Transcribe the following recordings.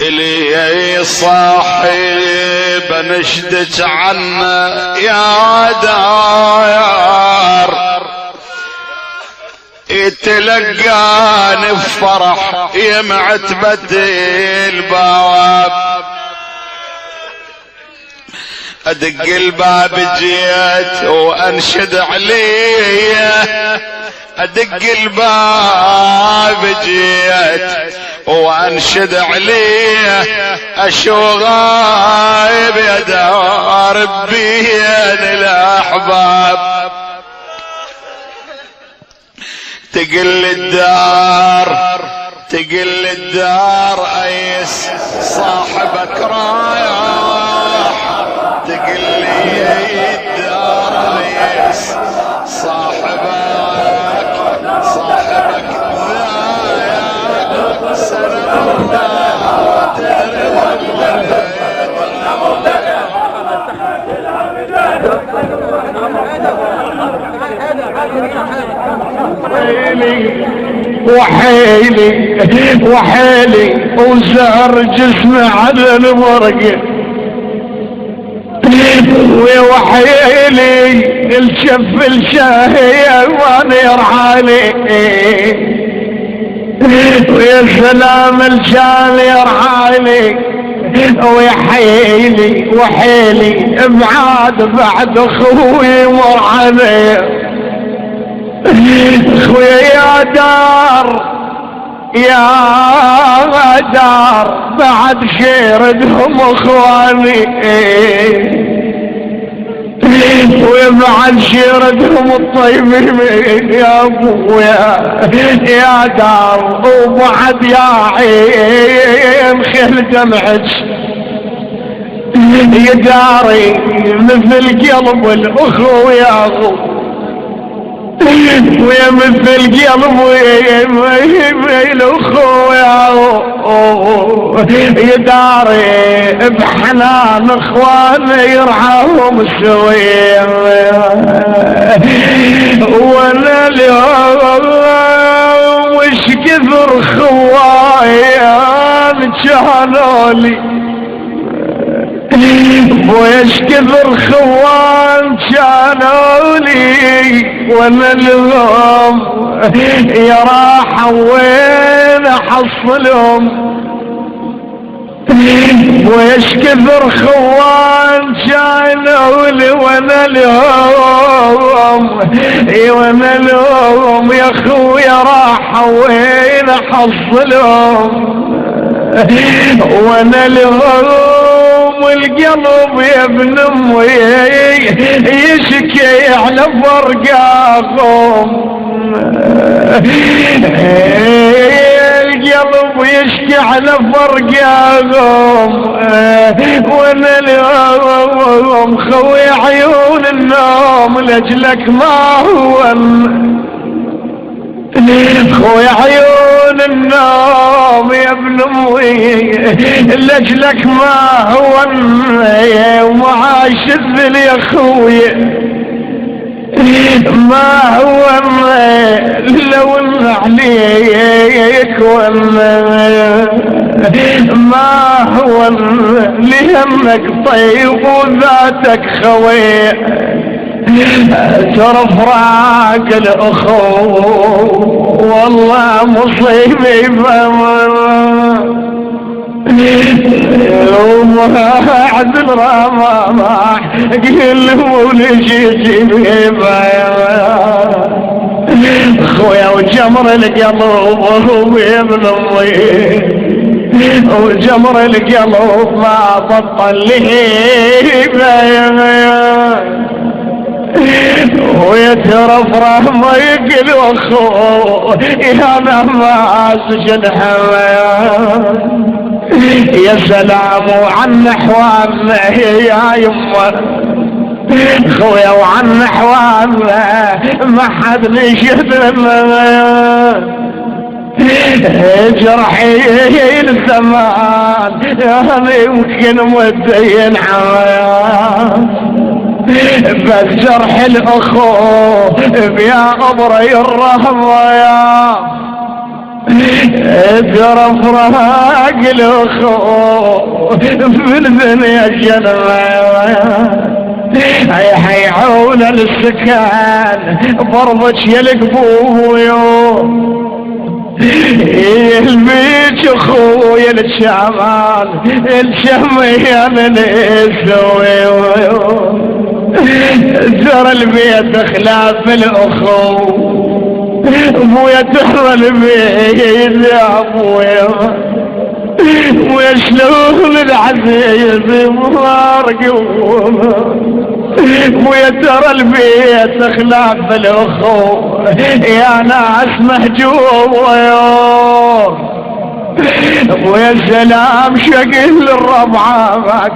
إلي صاحب نشدج عنا يا دار، يتلقاني بفرح يمعتبة البواب، ادق الباب جيت وانشد عليه، ادق الباب جيت وانشد عليه، اشو غايب يا دار بين الاحباب، تقل الدار ايس صاحبك رايح، تقل الدار ايس صاحبك ذايق، سلام وحيلي وزهر جسمي على المرقة، وحيلي الشف الشاهية وانا يرحالي، ويا سلام الشال يرحالي، وحيلي ابعاد بعد اخوي مرحلي، اخويا يا دار بعد شيردهم اخواني، وبعد شيردهم الطيبين يا ابويا يا دار، وبعد يا عين خيل دمعك يا داري مثل قلب الاخو يا غو، ويا مثل قلب الاخوة يا داري بحنان اخواني يرعاهم السوية، وانا اليوم وش كثر خوايان كانولي، ويش كثر خوان كانوا لي، وانا اليوم يا راحة وين احصلهم، ويش كثر خوان كانوا لي، وانا اليوم يا خويا راحة وين احصلهم، وانا اليوم والقلب يا ابن امي يشكي على فرقاكم، القلب يشكي على فرقاكم، وانا اليوم خوي عيون النوم لاجلك ما هو خوي عيون النوم يا ابن امي لاجلك ما هو ومعاش الذل يا خوي ما هو لو عليك ما هو لهمك طيب وذاتك خوي ترفراق الاخو والله مصيبي وما عدل رماح قل وليش يجيب خويا وجمر القلب وهو ابن امي وجمر القلب ما بطل لهيب ويترفرح ما يقل اخوه يا نماس جنحوان يا سلام وعن احوالنا يا يمه خويا وعن احوالنا ما حد نشدنا جرحي الزمان انا يمكن مدين حوان بس جرح الاخو يا قبري الرحمة ترى فراق الاخو في الدنيا جنة حيعون السكان برضك يا القبويو البيت اخويا الشعبان الشميان الاسوي ترى البيت خلاف الاخو ابويا ترى البيت يا ابويا وشلون العزيز مارقوم ويا ترى البيت خلاف الاخو يا ناس مهجوم ويا سلام شقل الربعك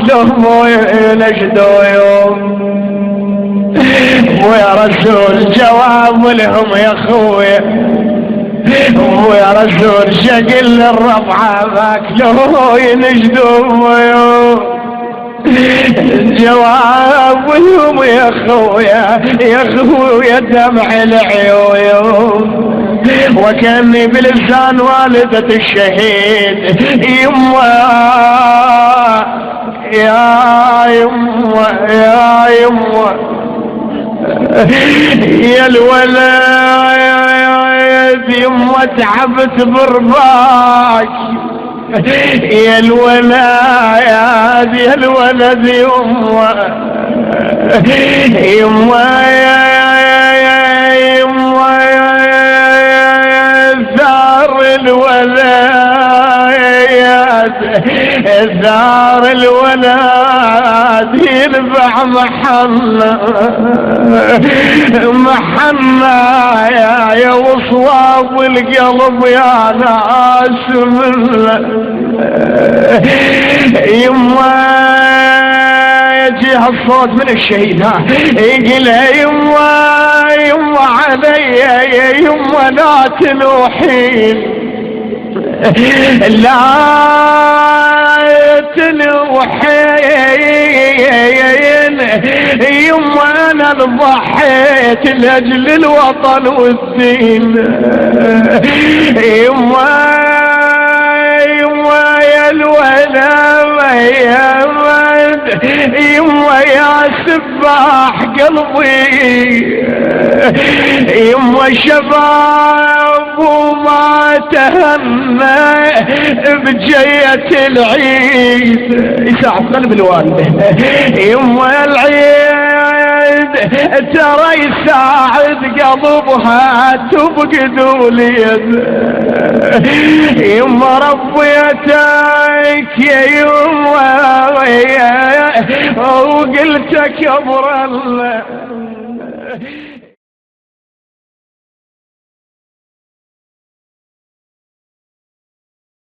لهم وينشدوا يوم ويا رسول جواب لهم يا اخويا ويا رسول شقل الربعة باكلوا ينجدوا جواب لهم يا خويا دمع العيون وكاني بلسان والدة الشهيد يما يا الولد يما تعبت برباك يا الولد يما ثار الولد ينفع محنا يا وصواب القلب يا ناس يما يجيها الصوت من الشهيد يقول يما علي يما لا تلوحين لا تلوحين يما انا ضحيت لاجل الوطن والدين يما يا الولد يما يا سباح قلبي يما شباب وما تهنى بجية العيد يساعد قلب الوالدة يما العيد ترى يساعد قلبها تبقدوا اليد يما ربيتك يا يما وقلتك يا برا